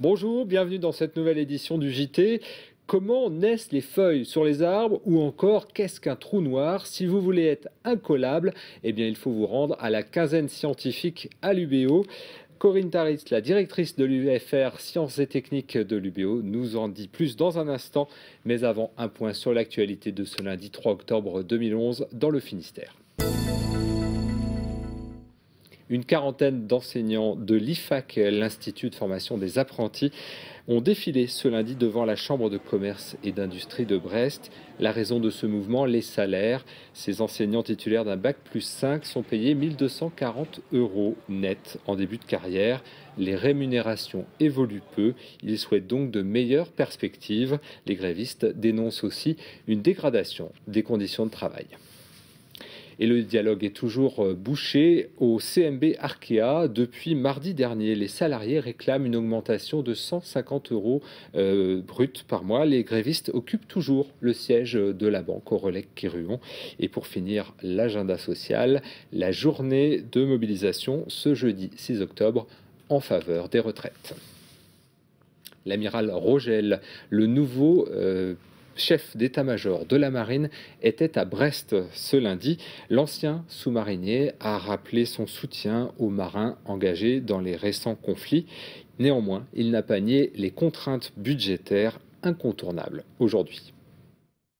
Bonjour, bienvenue dans cette nouvelle édition du JT. Comment naissent les feuilles sur les arbres ou encore qu'est-ce qu'un trou noir? Si vous voulez être incollable, eh bien il faut vous rendre à la quinzaine scientifique à l'UBO. Corinne Taris, la directrice de l'UFR Sciences et Techniques de l'UBO, nous en dit plus dans un instant. Mais avant, un point sur l'actualité de ce lundi 3 octobre 2011 dans le Finistère. Une quarantaine d'enseignants de l'IFAC, l'Institut de formation des apprentis, ont défilé ce lundi devant la Chambre de commerce et d'industrie de Brest. La raison de ce mouvement, les salaires. Ces enseignants titulaires d'un bac+5 sont payés 1 240 € net en début de carrière. Les rémunérations évoluent peu. Ils souhaitent donc de meilleures perspectives. Les grévistes dénoncent aussi une dégradation des conditions de travail. Et le dialogue est toujours bouché au CMB Arkea. Depuis mardi dernier, les salariés réclament une augmentation de 150 € brut par mois. Les grévistes occupent toujours le siège de la banque au Relecq-Kéruon. Et pour finir, l'agenda social, la journée de mobilisation ce jeudi 6 octobre en faveur des retraites. L'amiral Rogel, le nouveau chef d'état-major de la marine, était à Brest ce lundi. L'ancien sous-marinier a rappelé son soutien aux marins engagés dans les récents conflits. Néanmoins, il n'a pas nié les contraintes budgétaires incontournables aujourd'hui.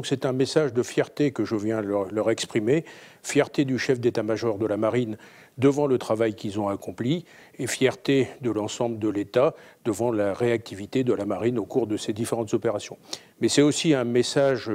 C'est un message de fierté que je viens leur exprimer, fierté du chef d'état-major de la marine devant le travail qu'ils ont accompli et fierté de l'ensemble de l'État devant la réactivité de la marine au cours de ces différentes opérations. Mais c'est aussi un message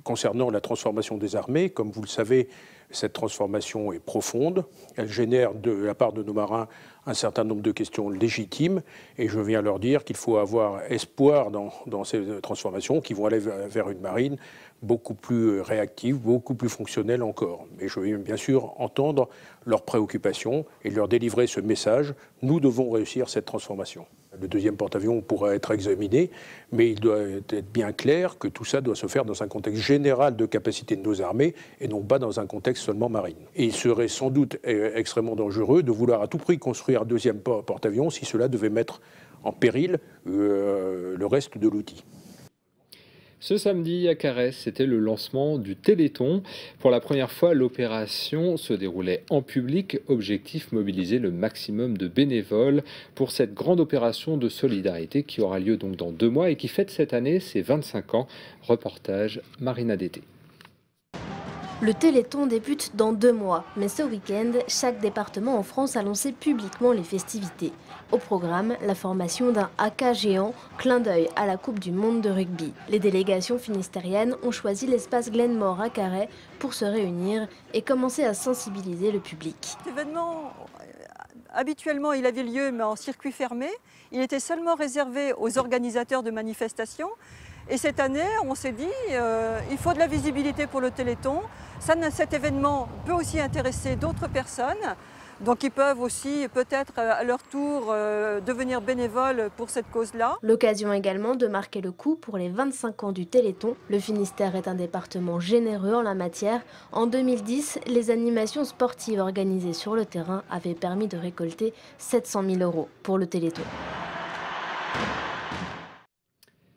concernant la transformation des armées. Comme vous le savez, cette transformation est profonde. Elle génère de la part de nos marins un certain nombre de questions légitimes. Et je viens leur dire qu'il faut avoir espoir dans ces transformations qui vont aller vers une marine beaucoup plus réactive, beaucoup plus fonctionnelle encore. Mais je veux bien sûr entendre leurs préoccupations et leur délivrer ce message. Nous devons réussir cette transformation. Le deuxième porte-avions pourra être examiné, mais il doit être bien clair que tout ça doit se faire dans un contexte général de capacité de nos armées et non pas dans un contexte seulement marine. Et il serait sans doute extrêmement dangereux de vouloir à tout prix construire un deuxième porte-avions si cela devait mettre en péril le reste de l'outil. Ce samedi à Carès, c'était le lancement du Téléthon. Pour la première fois, l'opération se déroulait en public. Objectif, mobiliser le maximum de bénévoles pour cette grande opération de solidarité qui aura lieu donc dans 2 mois et qui fête cette année ses 25 ans. Reportage Marina Dété. Le Téléthon débute dans 2 mois, mais ce week-end, chaque département en France a lancé publiquement les festivités. Au programme, la formation d'un haka géant, clin d'œil à la Coupe du Monde de rugby. Les délégations finistériennes ont choisi l'espace Glenmore à Carhaix pour se réunir et commencer à sensibiliser le public. Cet événement, habituellement, il avait lieu mais en circuit fermé. Il était seulement réservé aux organisateurs de manifestations. Et cette année, on s'est dit, il faut de la visibilité pour le Téléthon. Cet événement peut aussi intéresser d'autres personnes. Donc ils peuvent aussi peut-être à leur tour devenir bénévoles pour cette cause-là. L'occasion également de marquer le coup pour les 25 ans du Téléthon. Le Finistère est un département généreux en la matière. En 2010, les animations sportives organisées sur le terrain avaient permis de récolter 700 000 € pour le Téléthon.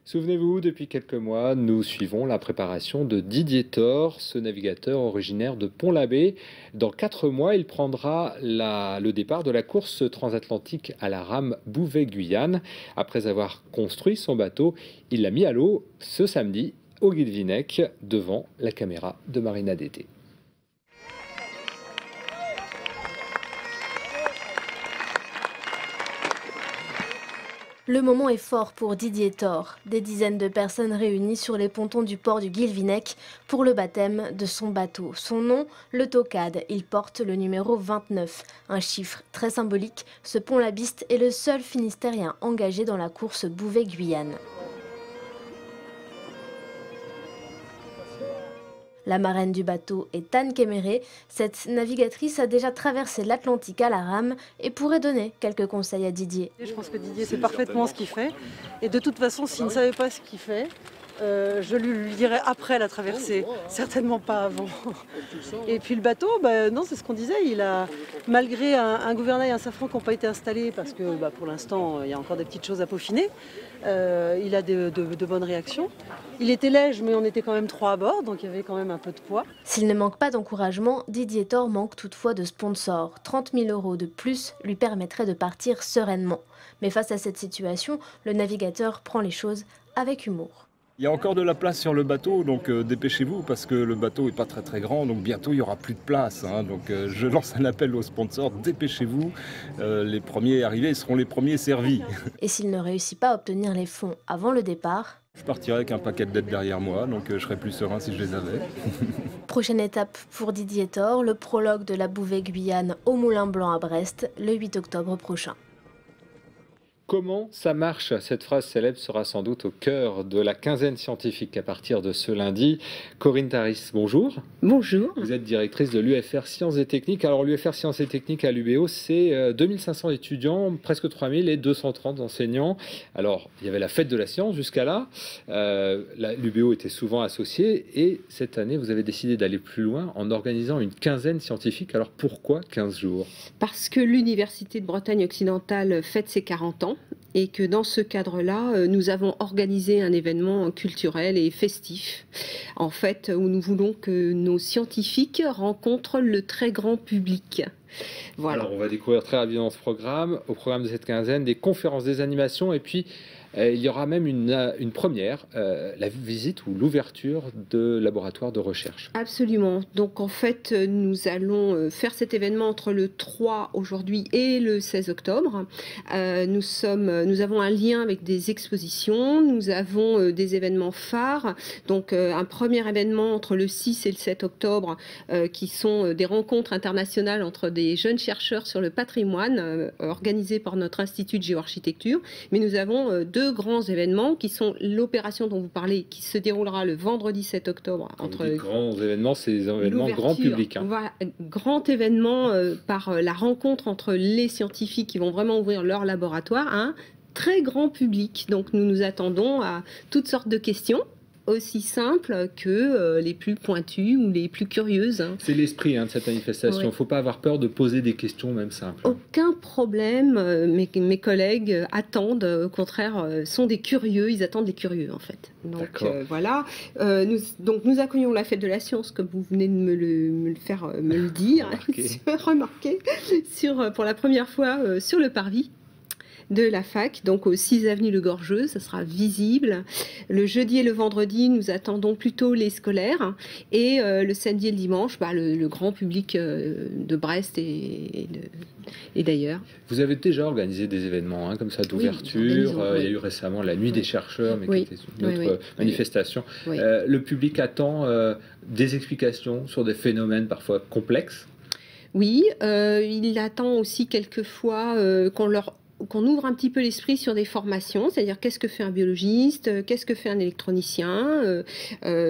Souvenez-vous, depuis quelques mois, nous suivons la préparation de Didier Thor, ce navigateur originaire de Pont-l'Abbé. Dans 4 mois, il prendra le départ de la course transatlantique à la rame Bouvet-Guyane. Après avoir construit son bateau, il l'a mis à l'eau ce samedi au Guilvinec, devant la caméra de Marina Dété. Le moment est fort pour Didier Thor. Des dizaines de personnes réunies sur les pontons du port du Guilvinec pour le baptême de son bateau. Son nom, le Tocade. Il porte le numéro 29. Un chiffre très symbolique. Ce pont-labiste est le seul Finistérien engagé dans la course Bouvet-Guyane. La marraine du bateau est Anne Kéméré. Cette navigatrice a déjà traversé l'Atlantique à la rame et pourrait donner quelques conseils à Didier. Je pense que Didier sait parfaitement ce qu'il fait. Et de toute façon, s'il ne savait pas ce qu'il fait, je lui dirais après la traversée, certainement pas avant. Et puis le bateau, non, c'est ce qu'on disait, il a, malgré un gouvernail et un safran qui n'ont pas été installés, parce que pour l'instant, il y a encore des petites choses à peaufiner, il a de bonnes réactions. Il était léger, mais on était quand même 3 à bord, donc il y avait quand même un peu de poids. S'il ne manque pas d'encouragement, Didier Thor manque toutefois de sponsors. 30 000 € de plus lui permettraient de partir sereinement. Mais face à cette situation, le navigateur prend les choses avec humour. Il y a encore de la place sur le bateau, donc dépêchez-vous parce que le bateau n'est pas très grand, donc bientôt il n'y aura plus de place. Donc je lance un appel aux sponsors, dépêchez-vous, les premiers arrivés seront les premiers servis. Et s'il ne réussit pas à obtenir les fonds avant le départ, je partirai avec un paquet de dettes derrière moi, donc je serais plus serein si je les avais. Prochaine étape pour Didier Thor, le prologue de la Bouvet-Guyane au Moulin Blanc à Brest, le 8 octobre prochain. Comment ça marche? Cette phrase célèbre sera sans doute au cœur de la quinzaine scientifique à partir de ce lundi. Corinne Taris, bonjour. Bonjour. Vous êtes directrice de l'UFR Sciences et Techniques. Alors l'UFR Sciences et Techniques à l'UBO, c'est 2500 étudiants, presque 3000 et 230 enseignants. Alors il y avait la fête de la science jusqu'à là. L'UBO était souvent associée et cette année vous avez décidé d'aller plus loin en organisant une quinzaine scientifique. Alors pourquoi 15 jours? Parce que l'Université de Bretagne occidentale fête ses 40 ans. Et que dans ce cadre-là, nous avons organisé un événement culturel et festif, en fait, où nous voulons que nos scientifiques rencontrent le très grand public. Voilà. Alors, on va découvrir très rapidement ce programme. Au programme de cette quinzaine, des conférences, des animations, et puis il y aura même une première, la visite ou l'ouverture de laboratoires de recherche. Absolument. Donc en fait, nous allons faire cet événement entre le 3 aujourd'hui et le 16 octobre. Nous avons un lien avec des expositions, nous avons des événements phares. Donc un premier événement entre le 6 et le 7 octobre qui sont des rencontres internationales entre des jeunes chercheurs sur le patrimoine organisées par notre Institut de géoarchitecture. Mais nous avons 2 grands événements qui sont l'opération dont vous parlez, qui se déroulera le vendredi 7 octobre. Entre les grands événements, c'est des événements grand public. Voilà, grand événement par la rencontre entre les scientifiques qui vont vraiment ouvrir leur laboratoire à un très grand public. Donc nous nous attendons à toutes sortes de questions, aussi simples que les plus pointues ou les plus curieuses. C'est l'esprit de cette manifestation. Il ne faut pas avoir peur de poser des questions, même simples. Aucun problème. Mes collègues attendent, au contraire, sont des curieux. Ils attendent des curieux, en fait. Donc voilà. Nous accueillons la fête de la science, comme vous venez de me le dire, remarquer, pour la première fois sur le parvis de la fac, donc au 6 avenue Le Gorgeux, ça sera visible. Le jeudi et le vendredi, nous attendons plutôt les scolaires, et le samedi et le dimanche, le grand public de Brest et d'ailleurs. Vous avez déjà organisé des événements comme ça d'ouverture, il y a eu récemment la nuit des chercheurs, mais qui était une autre manifestation. Le public attend des explications sur des phénomènes parfois complexes. Oui, il attend aussi quelquefois qu'on ouvre un petit peu l'esprit sur des formations, c'est-à-dire qu'est-ce que fait un biologiste, qu'est-ce que fait un électronicien.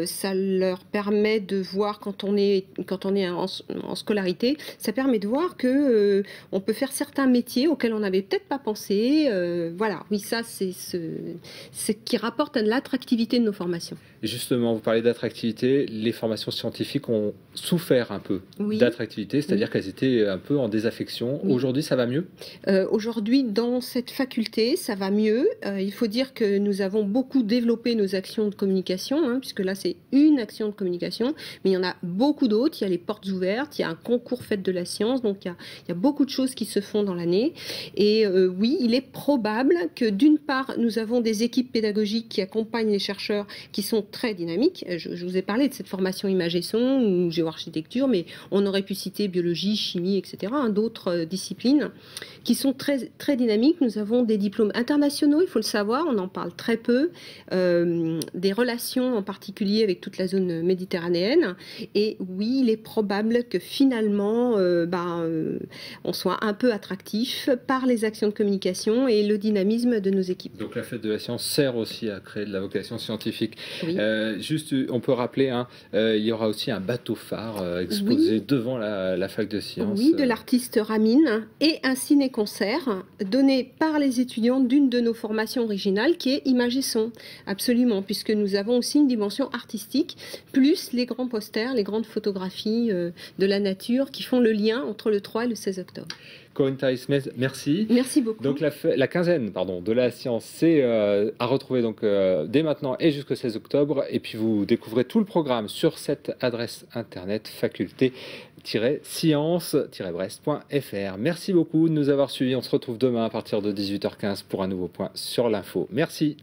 Ça leur permet de voir quand on est en scolarité, ça permet de voir que on peut faire certains métiers auxquels on n'avait peut-être pas pensé. Voilà, oui, ça c'est ce qui rapporte à l'attractivité de nos formations. Et justement, vous parlez d'attractivité, les formations scientifiques ont souffert un peu d'attractivité, c'est-à-dire qu'elles étaient un peu en désaffection. Aujourd'hui, ça va mieux? Aujourd'hui, dans cette faculté, ça va mieux. Il faut dire que nous avons beaucoup développé nos actions de communication, puisque là, c'est une action de communication, mais il y en a beaucoup d'autres. Il y a les portes ouvertes, il y a un concours Fête de la Science, donc il y a beaucoup de choses qui se font dans l'année. Et oui, il est probable que d'une part, nous avons des équipes pédagogiques qui accompagnent les chercheurs, qui sont très dynamiques. Je vous ai parlé de cette formation image et son ou géoarchitecture, mais on aurait pu citer biologie, chimie, etc., d'autres disciplines qui sont très, très dynamiques. dynamique. Nous avons des diplômes internationaux, il faut le savoir, on en parle très peu, des relations en particulier avec toute la zone méditerranéenne. Et oui, il est probable que finalement, on soit un peu attractif par les actions de communication et le dynamisme de nos équipes. Donc la fête de la science sert aussi à créer de la vocation scientifique. Oui. Juste, on peut rappeler, il y aura aussi un bateau phare exposé devant la fac de sciences. Oui, de l'artiste Ramine, et un ciné-concert donné par les étudiants d'une de nos formations originales qui est Images et Son. Absolument, puisque nous avons aussi une dimension artistique, plus les grands posters, les grandes photographies de la nature qui font le lien entre le 3 et le 16 octobre. Corinne Thaïs-Metz, merci. Merci beaucoup. Donc la quinzaine de la science, c'est à retrouver donc, dès maintenant et jusqu'au 16 octobre. Et puis vous découvrez tout le programme sur cette adresse internet faculté-science-brest.fr. Merci beaucoup de nous avoir suivis. On se retrouve demain à partir de 18h15 pour un nouveau point sur l'info. Merci.